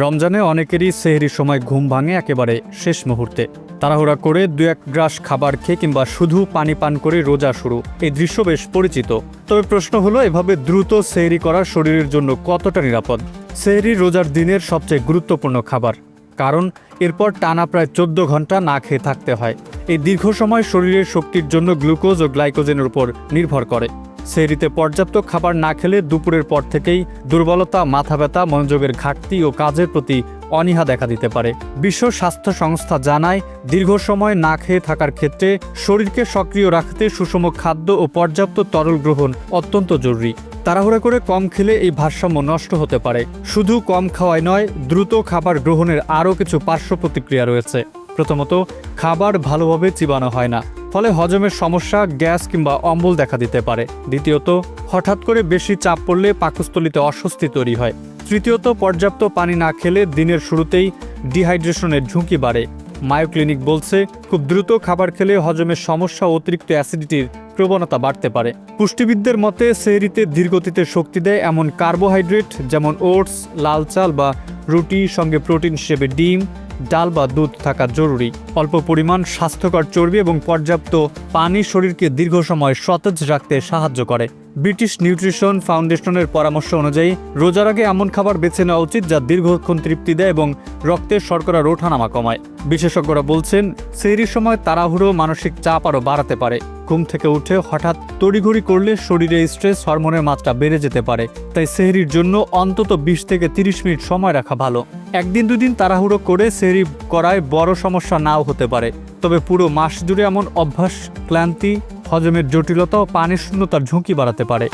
রমজানে অনেকেরই সেহরির সময় ঘুম ভাঙে একেবারে শেষ মুহূর্তে। তাড়াহুড়া করে 2-1 গ্রাস খাবার খেয়ে কিংবা শুধু পানি পান করে রোজা শুরু, এই দৃশ্য বেশ পরিচিত। তবে প্রশ্ন হলো, এভাবে দ্রুত সেহরি করা শরীরের জন্য কতটা নিরাপদ? সেহরি রোজার দিনের সবচেয়ে গুরুত্বপূর্ণ খাবার, কারণ এরপর টানা প্রায় 14 ঘন্টা না খেয়ে থাকতে হয়। এই দীর্ঘ সময় শরীরের শক্তির জন্য গ্লুকোজ ও গ্লাইকোজেনের উপর নির্ভর করে। সেহরিতে পর্যাপ্ত খাবার না খেলে দুপুরের পর থেকেই দুর্বলতা, মাথা ব্যথা, মনোযোগের ঘাটতি ও কাজের প্রতি অনীহা দেখা দিতে পারে। বিশ্ব স্বাস্থ্য সংস্থা জানায়, দীর্ঘ সময় না খেয়ে থাকার ক্ষেত্রে শরীরকে সক্রিয় রাখতে সুষম খাদ্য ও পর্যাপ্ত তরল গ্রহণ অত্যন্ত জরুরি। তাড়াহুড়া করে কম খেলে এই ভারসাম্য নষ্ট হতে পারে। শুধু কম খাওয়াই নয়, দ্রুত খাবার গ্রহণের আরও কিছু পার্শ্ব প্রতিক্রিয়া রয়েছে। প্রথমত, খাবার ভালোভাবে চিবানো হয় না, ফলে হজমের সমস্যা, গ্যাস কিংবা অম্বল দেখা দিতে পারে। দ্বিতীয়ত, হঠাৎ করে বেশি চাপ পড়লে পাকস্থলীতে অস্বস্তি তৈরি হয়। তৃতীয়ত, পর্যাপ্ত পানি না খেলে দিনের শুরুতেই ডিহাইড্রেশনের ঝুঁকি বাড়ে। মায়ো ক্লিনিক বলছে, খুব দ্রুত খাবার খেলে হজমের সমস্যা ও অতিরিক্ত অ্যাসিডিটির প্রবণতা বাড়তে পারে। পুষ্টিবিদদের মতে, সেহরিতে ধীরগতিতে শক্তি দেয় এমন কার্বোহাইড্রেট যেমন ওটস, লাল চাল বা রুটি, সঙ্গে প্রোটিন হিসেবে ডিম, ডাল বা দুধ থাকা জরুরি। অল্প পরিমাণ স্বাস্থ্যকর চর্বি এবং পর্যাপ্ত পানি শরীরকে দীর্ঘ সময় সতেজ রাখতে সাহায্য করে। ব্রিটিশ নিউট্রিশন ফাউন্ডেশনের পরামর্শ অনুযায়ী রোজার আগে এমন খাবার বেছে নেওয়া উচিত যা দীর্ঘক্ষণ তৃপ্তি দেয় এবং রক্তের শর্করার ওঠানামা কমায়। বিশেষজ্ঞরা বলছেন, সেহরির সময় তাড়াহুড়ো মানসিক চাপ আরও বাড়াতে পারে। ঘুম থেকে উঠে হঠাৎ তড়িঘড়ি করলে শরীরে স্ট্রেস হরমোনের মাত্রা বেড়ে যেতে পারে। তাই সেহরির জন্য অন্তত 20 থেকে 30 মিনিট সময় রাখা ভালো। একদিন দুদিন তাড়াহুড়ো করে সেহরি করায় বড় সমস্যা নাও হতে পারে, তবে পুরো মাস জুড়ে এমন অভ্যাস ক্লান্তি, হজমের জটিলতা ও পানির শূন্যতার ঝুঁকি বাড়াতে পারে।